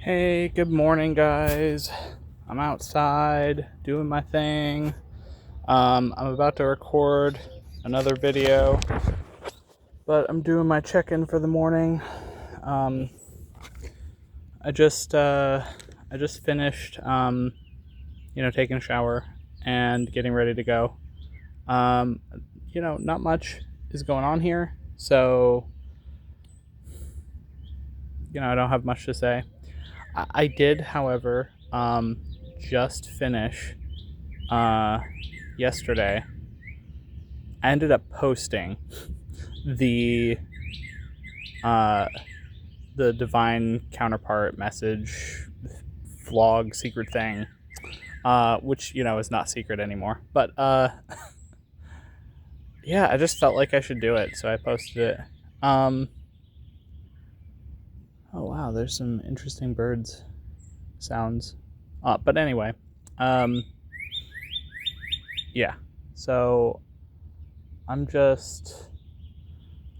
Hey, good morning, guys. I'm outside doing my thing. I'm about to record another video, but I'm doing my check-in for the morning. Um, I just finished, taking a shower and getting ready to go. Um, not much is going on here, so I don't have much to say. I did, however, just finish uh, yesterday. I ended up posting the uh, the divine counterpart message vlog secret thing, which is not secret anymore. But yeah, I just felt like I should do it, so I posted it. Um, oh wow, there's some interesting birds sounds. But anyway, um, yeah. So I'm just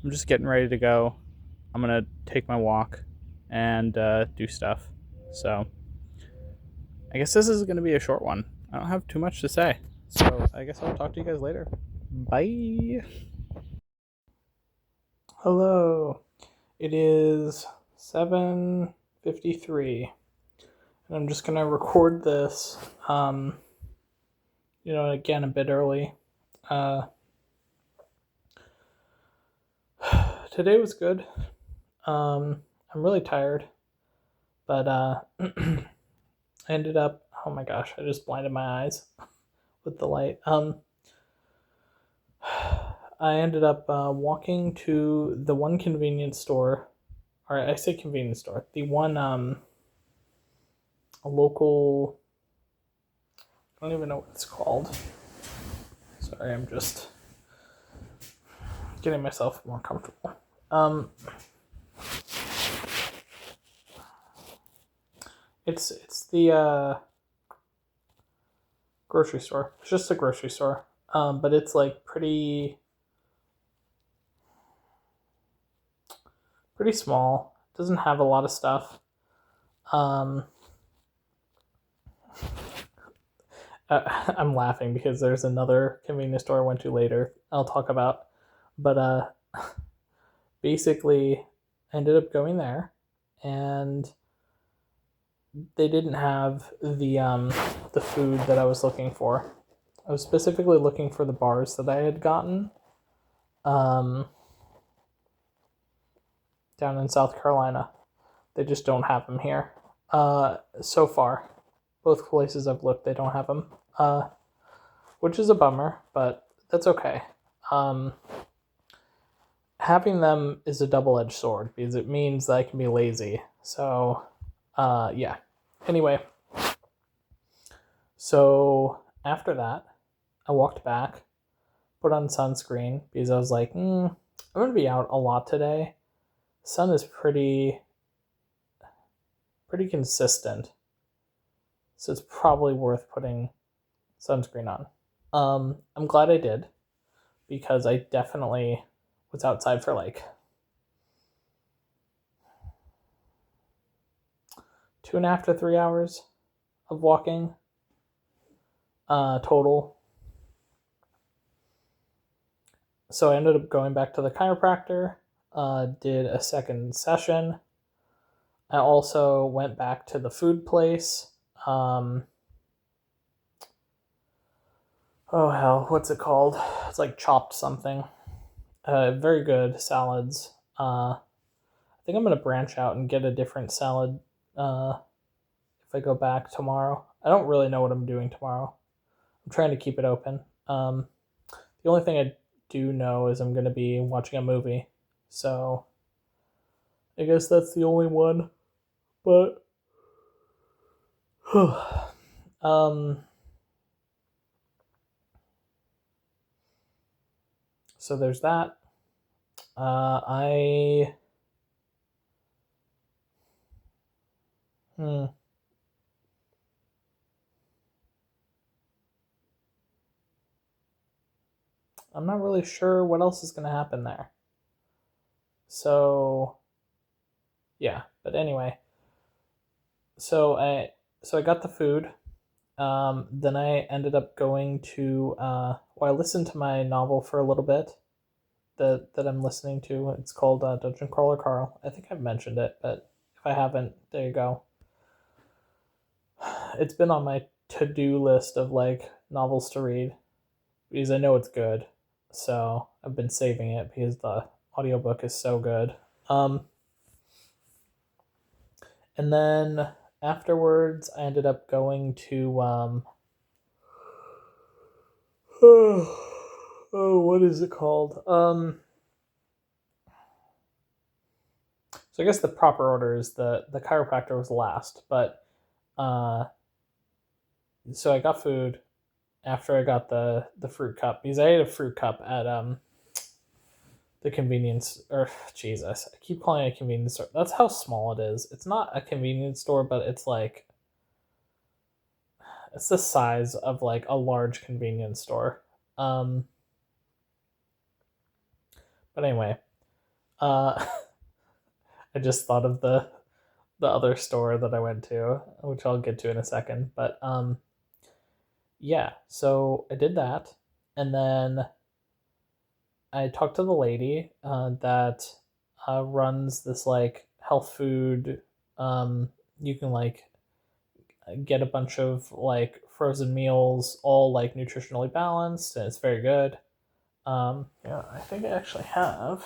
I'm just getting ready to go. I'm gonna take my walk and do stuff. So I guess this is gonna be a short one. I don't have too much to say. So I guess I'll talk to you guys later. Bye. Hello. It is 7:53, and I'm just gonna record this. Again a bit early. Uh, Today was good. I'm really tired, but I ended up. Oh my gosh! I just blinded my eyes with the light. I ended up walking to the one convenience store, or I say convenience store, the one a local. I don't even know what it's called. Sorry, I'm just getting myself more comfortable. It's the grocery store. It's just a grocery store, but it's like pretty small. Doesn't have a lot of stuff. Um, I'm laughing because there's another convenience store I went to later. I'll talk about, but basically, I ended up going there, and they didn't have the food that I was looking for. I was specifically looking for the bars that I had gotten um, down in South Carolina. They just don't have them here. So far, both places I've looked, they don't have them, which is a bummer, but that's okay. Um, Having them is a double-edged sword because it means that I can be lazy. So, yeah. Anyway, so after that, I walked back, put on sunscreen because I was like, I'm gonna be out a lot today. Sun is pretty consistent, so it's probably worth putting sunscreen on. I'm glad I did because I definitely was outside for like 2.5 to 3 hours of walking total. So I ended up going back to the chiropractor, did a second session. I also went back to the food place. Oh hell, what's it called? It's like chopped something. Very good salads. I think I'm gonna branch out and get a different salad if I go back tomorrow. I don't really know what I'm doing tomorrow. I'm trying to keep it open. The only thing I do know is I'm gonna be watching a movie, so I guess that's the only one. But um, so there's that. I hmm, I'm not really sure what else is gonna happen there. So yeah, but anyway, So I got the food. Then I ended up going to I listened to my novel for a little bit that I'm listening to. It's called Dungeon Crawler Carl. I think I've mentioned it, but if I haven't, there you go. It's been on my to-do list of like novels to read because I know it's good. So I've been saving it because the audiobook is so good. And then afterwards, I ended up going to oh, what is it called? So I guess the proper order is the chiropractor was last, but uh, so I got food after I got the fruit cup because I ate a fruit cup at the convenience, or Jesus, I keep calling it a convenience store. That's how small it is. It's not a convenience store, but it's like it's the size of like a large convenience store. Um, but anyway, uh, I just thought of the other store that I went to, which I'll get to in a second. But yeah, so I did that, and then I talked to the lady that runs this like health food. You can like get a bunch of like frozen meals, all like nutritionally balanced, and it's very good. Yeah, I think I actually have.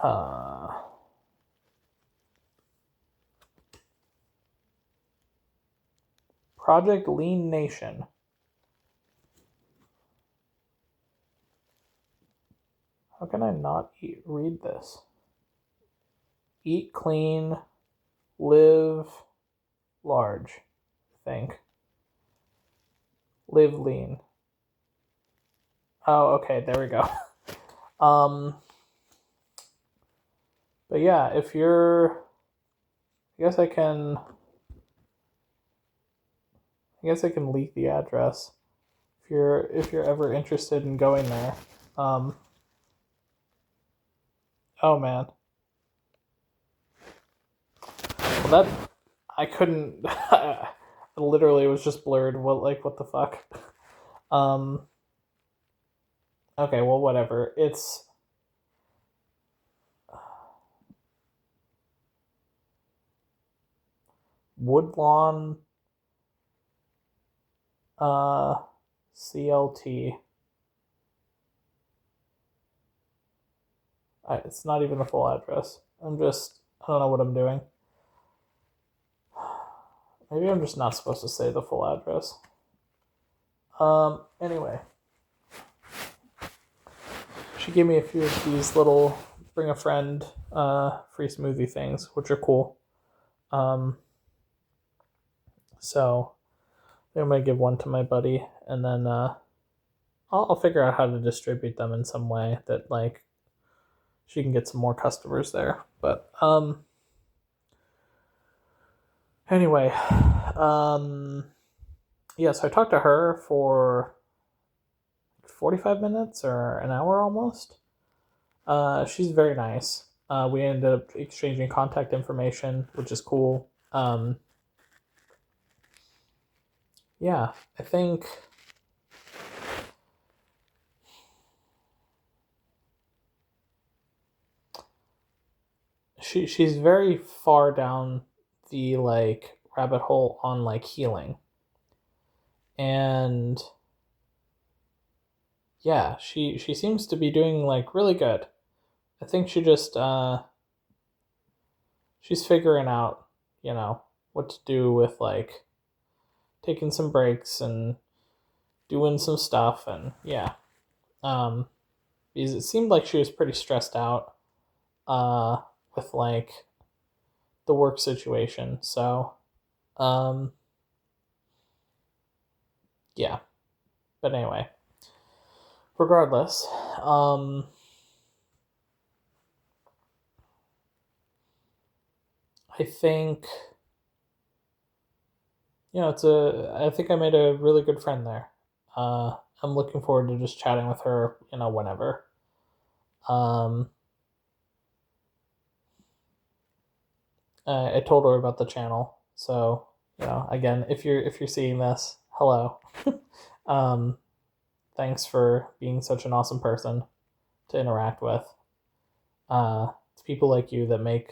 Uh, Project Lean Nation. How can I not read this? Eat clean, live large. I think. Live lean. Oh, okay, there we go. Um, but yeah, if you're, I guess I can, I guess I can leak the address if you're ever interested in going there. Um, oh man, well that I couldn't. Literally, it was just blurred. What the fuck? Um, okay, well whatever. It's Woodlawn uh CLT. It's not even the full address. I don't know what I'm doing. Maybe I'm just not supposed to say the full address. Anyway, she gave me a few of these little bring a friend free smoothie things, which are cool. So I think I'm gonna give one to my buddy, and then I'll figure out how to distribute them in some way that like she can get some more customers there. But anyway, yeah. So I talked to her for 45 minutes or an hour almost. She's very nice. We ended up exchanging contact information, which is cool. Yeah, I think she's very far down the like rabbit hole on like healing, and yeah, she seems to be doing like really good. I think she's figuring out, what to do with like taking some breaks and doing some stuff, and yeah. Um because it seemed like she was pretty stressed out uh with like the work situation. So um yeah. But anyway, regardless, I think I think I made a really good friend there. I'm looking forward to just chatting with her, whenever. Um I told her about the channel. So, again, if you're seeing this, hello. um, Thanks for being such an awesome person to interact with. It's people like you that make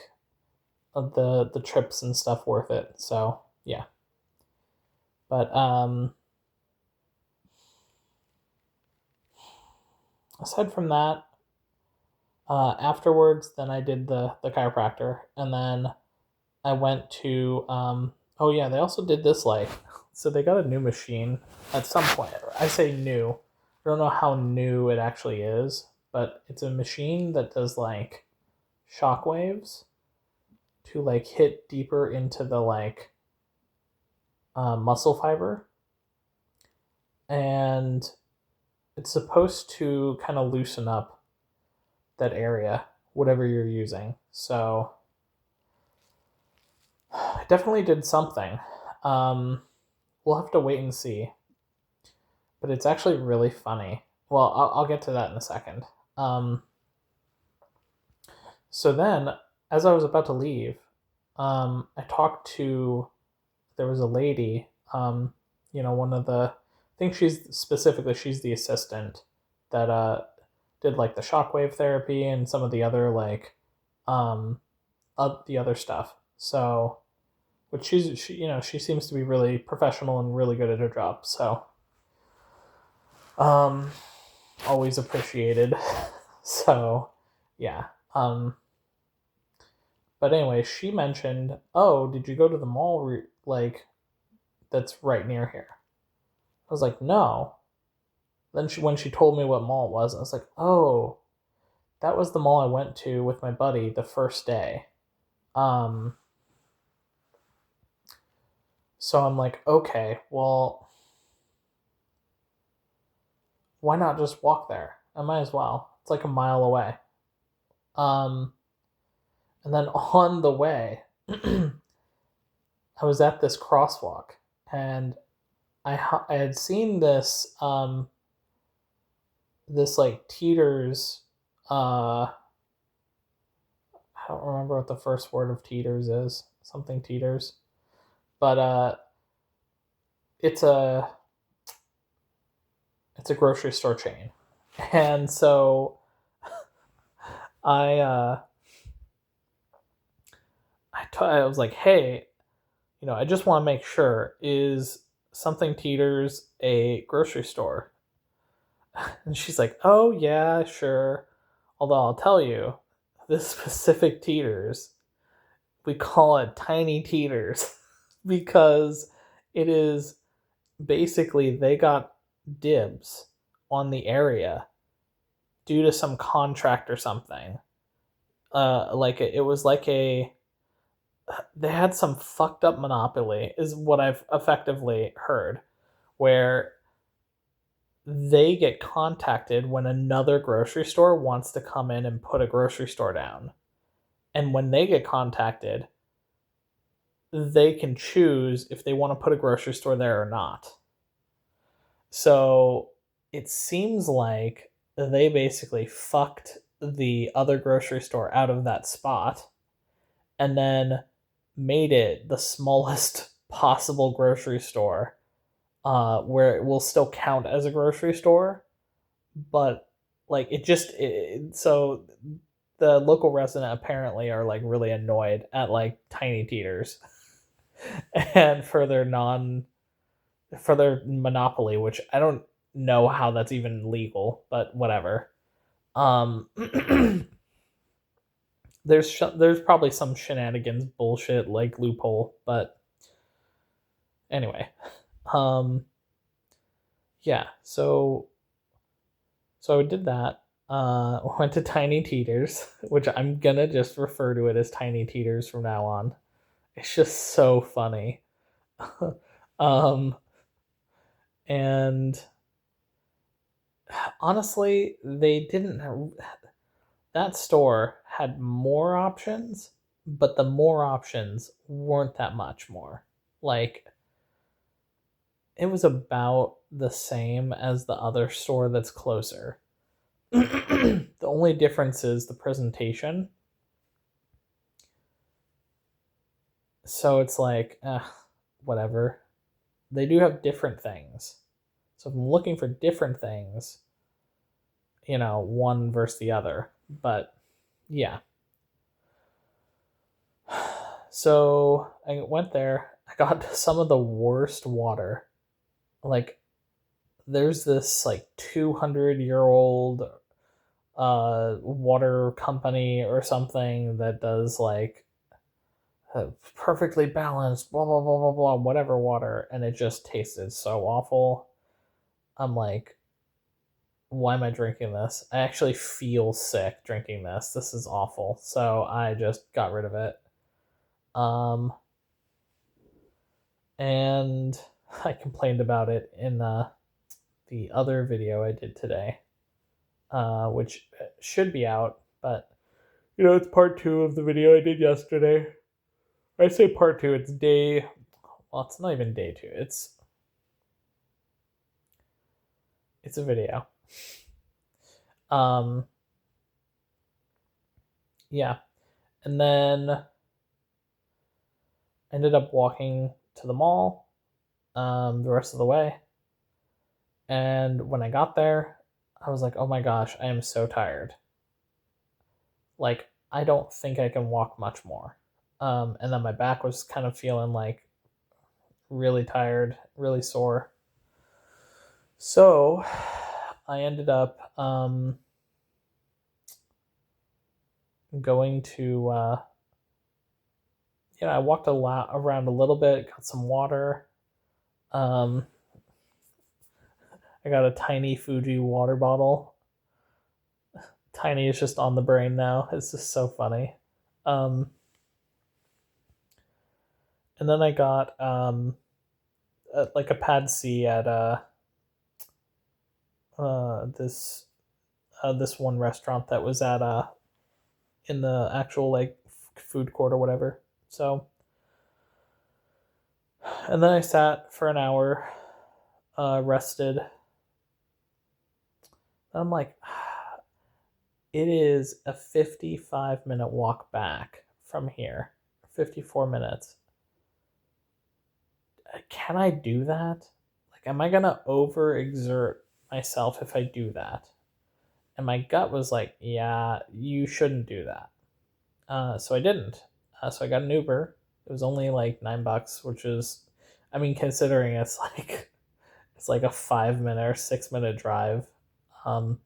the trips and stuff worth it. So yeah. But aside from that, afterwards, then I did the chiropractor, and then I went to oh yeah, they also did this like so they got a new machine at some point. I say new. I don't know how new it actually is, but it's a machine that does like shock waves to like hit deeper into the like muscle fiber, and it's supposed to kind of loosen up that area, whatever you're using. So I definitely did something. We'll have to wait and see, but it's actually really funny. Well, I'll get to that in a second. So then, as I was about to leave, I talked to, there was a lady, one of the, I think she's the assistant that did like the shockwave therapy and some of the other like, the other stuff. So, which she seems to be really professional and really good at her job. So, um, always appreciated. So, yeah. But anyway, she mentioned, "Oh, did you go to the mall like that's right near here?" I was like, "No." Then when she told me what mall it was, I was like, "Oh, that was the mall I went to with my buddy the first day." Um, so I'm like, "Okay, well, why not just walk there? I might as well. It's like a mile away." Um, and then on the way, I was at this crosswalk, and I had seen this like Teeters. I don't remember what the first word of Teeters is. Something Teeters, but it's a it's a grocery store chain, and so I I was like, hey, I just want to make sure, is something Teeters a grocery store? And she's like, oh yeah, sure. Although I'll tell you, this specific Teeters, we call it Tiny Teeters because it is basically they got dibs on the area due to some contract or something. Like it was like they had some fucked up monopoly, is what I've effectively heard, where they get contacted when another grocery store wants to come in and put a grocery store down. And when they get contacted, they can choose if they want to put a grocery store there or not. So it seems like they basically fucked the other grocery store out of that spot and then made it the smallest possible grocery store, where it will still count as a grocery store, but like so the local resident apparently are like really annoyed at like Tiny Teeters and for their monopoly, which I don't know how that's even legal, but whatever. Um, there's probably some shenanigans bullshit like loophole, but anyway, um, yeah. So I did that. Went to Tiny Teeters, which I'm gonna just refer to it as Tiny Teeters from now on. It's just so funny. um, and honestly, they didn't. That store had more options, but the more options weren't that much more. Like, it was about the same as the other store that's closer. The only difference is the presentation. So it's like, whatever. They do have different things. So if I'm looking for different things, one versus the other. But yeah. So I went there. I got some of the worst water. Like, there's this like 200-year-old water company or something that does like perfectly balanced, blah blah blah blah blah, whatever water, and it just tasted so awful. I'm like, why am I drinking this? I actually feel sick drinking this. This is awful. So I just got rid of it. Um, and I complained about it in the other video I did today, which should be out, but it's part two of the video I did yesterday. I say part two, it's day, well, it's not even day two. It's a video. Um, yeah. And then I ended up walking to the mall the rest of the way. And when I got there, I was like, oh my gosh, I am so tired. Like, I don't think I can walk much more. And then my back was kind of feeling like really tired, really sore. So I ended up going to, I walked around a little bit, got some water. Um, I got a tiny Fuji water bottle. Tiny is just on the brain now. It's just so funny. Um, and then I got like a pad C at this this one restaurant that was at in the actual like food court or whatever. So, and then I sat for an hour, rested. And I'm like, it is a 55-minute walk back from here. 54 minutes. Can I do that? Like, am I gonna overexert myself if I do that? And my gut was like, yeah, you shouldn't do that. So I didn't. So I got an Uber. It was only like $9, which is, I mean, considering it's like a 5 minute or 6 minute drive. Um,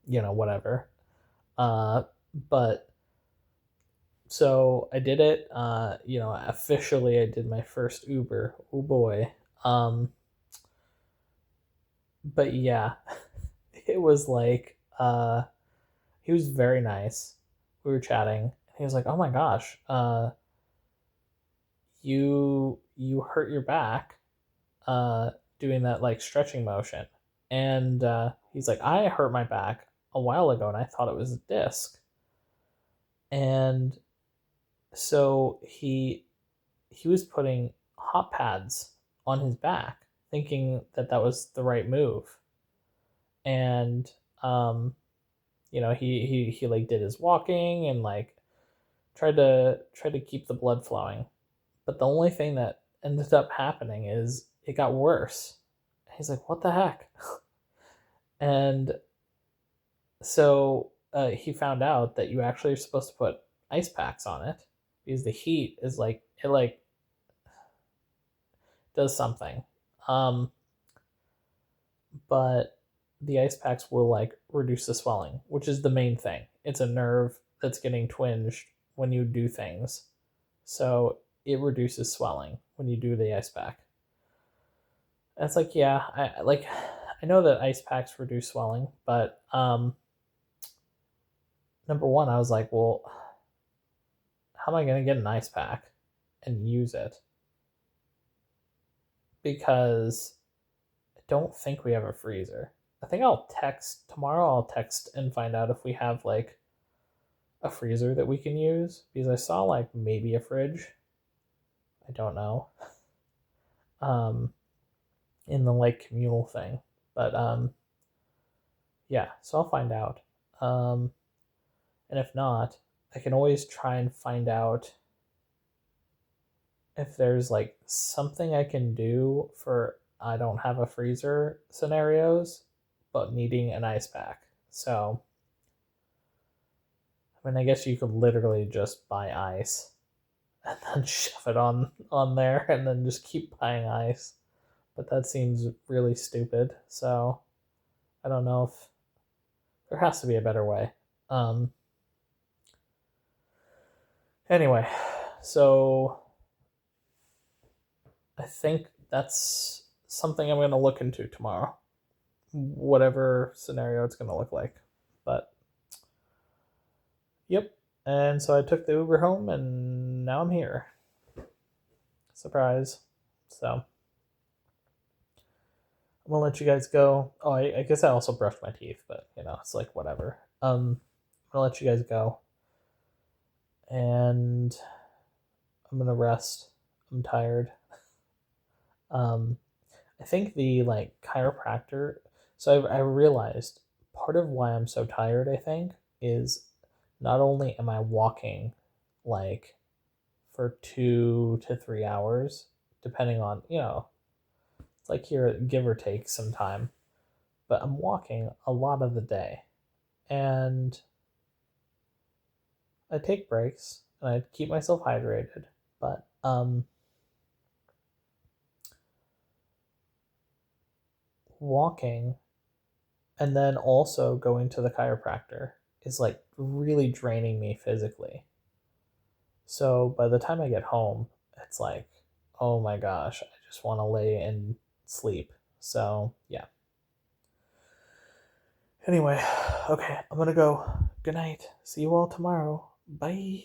whatever. Uh, but so I did it. Officially, I did my first Uber. Oh boy. But yeah, it was like he was very nice. We were chatting. And he was like, "Oh my gosh, you hurt your back uh, doing that like stretching motion." And he's like, "I hurt my back a while ago, and I thought it was a disc." And so he was putting hot pads on his back, thinking that that was the right move. And um, he like did his walking and like tried to keep the blood flowing. But the only thing that ended up happening is it got worse. He's like, "What the heck?" And so he found out that you actually are supposed to put ice packs on it because the heat is like it like does something. Um, but the ice packs will like reduce the swelling, which is the main thing. It's a nerve that's getting twinged when you do things. So it reduces swelling when you do the ice pack. And it's like, yeah, I know that ice packs reduce swelling, but number one, I was like, well, how am I going to get an ice pack and use it? Because I don't think we have a freezer. I think I'll text tomorrow. I'll text and find out if we have like a freezer that we can use because I saw like maybe a fridge. I don't know. Um, in the like communal thing, but yeah. So I'll find out. And if not, I can always try and find out if there's like something I can do for I don't have a freezer scenarios, but needing an ice pack. So, I mean, I guess you could literally just buy ice and then shove it on there and then just keep buying ice. But that seems really stupid. So, I don't know if there has to be a better way. Um anyway, so I think that's something I'm going to look into tomorrow. Whatever scenario it's going to look like. But yep. And so I took the Uber home and now I'm here. Surprise. So I'm gonna let you guys go. Oh, I guess I also brushed my teeth, but it's like whatever. I'm gonna let you guys go, and I'm gonna rest. I'm tired. Um, I think the like chiropractor. So I realized part of why I'm so tired. I think is not only am I walking like for 2 to 3 hours, depending on it's like here give or take some time, but I'm walking a lot of the day, and I take breaks and I keep myself hydrated, but walking and then also going to the chiropractor is like really draining me physically. So by the time I get home, it's like, oh my gosh, I just want to lay and sleep. So, yeah. Anyway, okay, I'm gonna go. Good night. See you all tomorrow. Bye.